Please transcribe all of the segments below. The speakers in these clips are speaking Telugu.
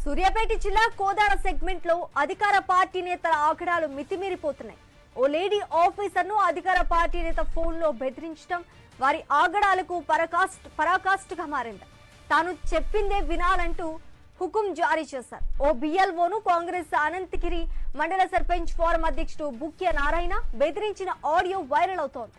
సూర్యాపేట జిల్లా కోదాడ సెగ్మెంట్ లో అధికార పార్టీ నేతల ఆగడాలు మితిమీరిపోతున్నాయి. ఓ లేడీ ఆఫీసర్ ను అధికార పార్టీ నేత ఫోన్ లో బెదిరించడం వారి ఆగడాలకు పరాకాష్ఠగా మారింది. తాను చెప్పిందే వినాలంటూ హుకుం జారీ చేశారు. ఓ బిఎల్ఓను కాంగ్రెస్ అనంతగిరి మండల సర్పంచ్ ఫోరం అధ్యక్షుడు బుక్య నారాయణ బెదిరించిన ఆడియో వైరల్ అవుతోంది.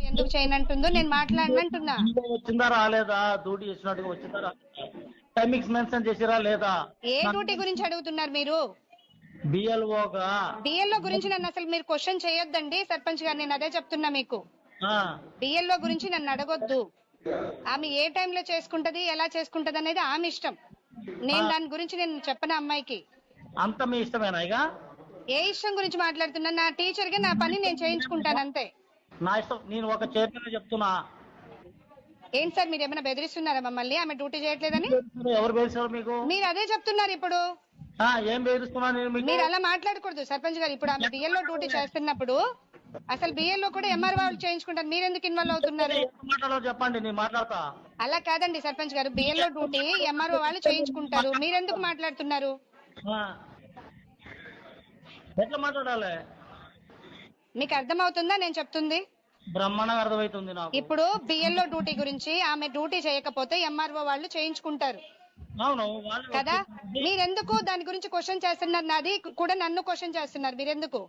ఎందుకు చేయనంటుందో నేను మాట్లాడనంటున్నా. వచ్చిందా రాలేదా, డ్యూటీ చేసినట్టుగా వచ్చిందా, టైమింగ్స్ మెన్షన్ చేసిరా లేదా? ఏ డ్యూటీ గురించి అడుగుతున్నారు మీరు? బిఎల్ఓగా బిఎల్ఓ గురించి నన్ను అసలు మీరు క్వశ్చన్ చేయొద్దండి సర్పంచ్ గారు, నేను అదే చెప్తున్నా మీకు. బిఎల్ఓ గురించి నన్ను అడగొద్దు. ఆమె ఏ టైంలో చేసుకుంటది, ఎలా చేసుకుంటది అనేది ఆమె ఇష్టం. నేను దాని గురించి నేను చెప్పను అమ్మాయికి. అంత మీ ఇష్టమేనా? ఇక ఏ ఇష్టం గురించి మాట్లాడుతున్నా? నా టీచర్ గా నా పని నేను చేయించుకుంటాను అంతే. నా ఇష్టం. నేను ఒక చైర్మన్ చెప్తున్నా. ఏంటి సార్ మీరు ఏమైనా బెదిరిస్తున్నారా మమ్మల్ని ఆమె డ్యూటీ చేయట్లేదని? ఎవరు బెదిరిస్తారు మీకు? మీరు అదే చెప్తున్నారు ఇప్పుడు. ఏం బెదిరిస్తున్నా నేను? మీరు అలా మాట్లాడకూడదు సర్పంచ్ గారు. ఇప్పుడు ఆమె బిఎల్ఓ డ్యూటీ చేస్తున్నప్పుడు అసలు బిఎల్ఓ కూడా ఎంఆర్ఓ వాళ్ళు చేయించుకుంటారు, మీరు ఎందుకు ఇన్వాల్వ్ అవుతున్నారు? చెప్పండి, నేను మాట్లాడతా. అలా కాదండి సర్పంచ్ గారు, బిఎల్ఓ డ్యూటీ ఎంఆర్ఓ వాళ్ళు చేయించుకుంటారు, మీరెందుకు మాట్లాడుతున్నారు? ఎట్లా మాట్లాడాలి? మీకు అర్థమవుతుందా నేను చెప్తుంది? బ్రహ్మాండంగా అర్థమవుతుంది నాకు. ఇప్పుడు బిఎల్ఓ డ్యూటీ గురించి ఆమె డ్యూటీ చేయకపోతే ఎంఆర్ఓ వాళ్ళు చేయించుకుంటారు కదా. మీరెందుకు దాని గురించి క్వశ్చన్ చేస్తున్నారు? నాది కూడా నన్ను క్వశ్చన్ చేస్తున్నారు, మీరెందుకు?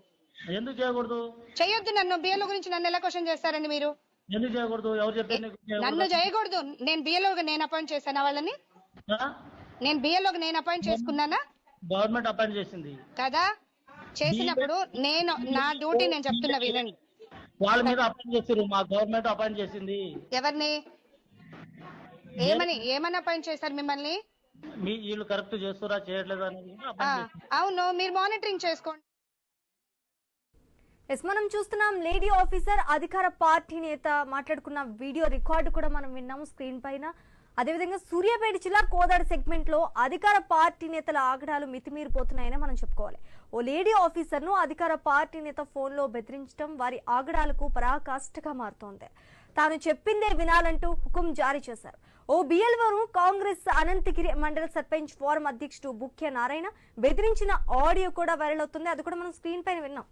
ఎందుకు చేయకూడదు? చేయొద్దు. నన్ను బిఎల్ఓ గురించి నన్ను ఎలా క్వశ్చన్ చేస్తారండి మీరు? ఎందుకు చేయకూడదు? ఎవరు చెప్పారు? నన్ను చేయకూడదు. నేను బిఎల్ఓగా నేను అపాయింట్ చేశాను వాళ్ళని. నేను బిఎల్ఓగా నేను అపాయింట్ చేసుకున్నానా? గవర్నమెంట్ అపాయింట్ చేసింది కదా. చేసినప్పుడు నేను నా డ్యూటీ నేను చెప్తున్నా వినండి. వాళ్ళ మీద అపాయింట్ చేశారు, మా గవర్నమెంట్ అపాయింట్ చేసింది. ఎవరిని ఏమని అపాయింట్ చేశారు మిమ్మల్ని? వీళ్ళు కరెక్ట్ చేస్తారా చేయట్లేదు అనేది. అవును, మీరు మానిటరింగ్ చేసుకోండి. మనం చూస్తున్నాం లేడీ ఆఫీసర్ అధికార పార్టీ నేత మాట్లాడుకున్న వీడియో రికార్డు కూడా మనం విన్నాము స్క్రీన్ పైన. అదేవిధంగా సూర్యాపేట జిల్లా కోదాడ సెగ్మెంట్ లో అధికార పార్టీ నేతల ఆగడాలు మితిమీరిపోతున్నాయని మనం చెప్పుకోవాలి. ఓ లేడీ ఆఫీసర్ ను అధికార పార్టీ నేత ఫోన్ లో బెదిరించడం వారి ఆగడాలకు పరాకాష్ఠగా మారుతోంది. తాను చెప్పిందే వినాలంటూ హుకుం జారీ చేశారు. ఓ బిఎల్ఓను కాంగ్రెస్ అనంతగిరి మండల సర్పంచ్ ఫోరం అధ్యక్షుడు బుక్య నారాయణ బెదిరించిన ఆడియో కూడా వైరల్ అవుతుంది. అది కూడా మనం స్క్రీన్ పైన విన్నాం.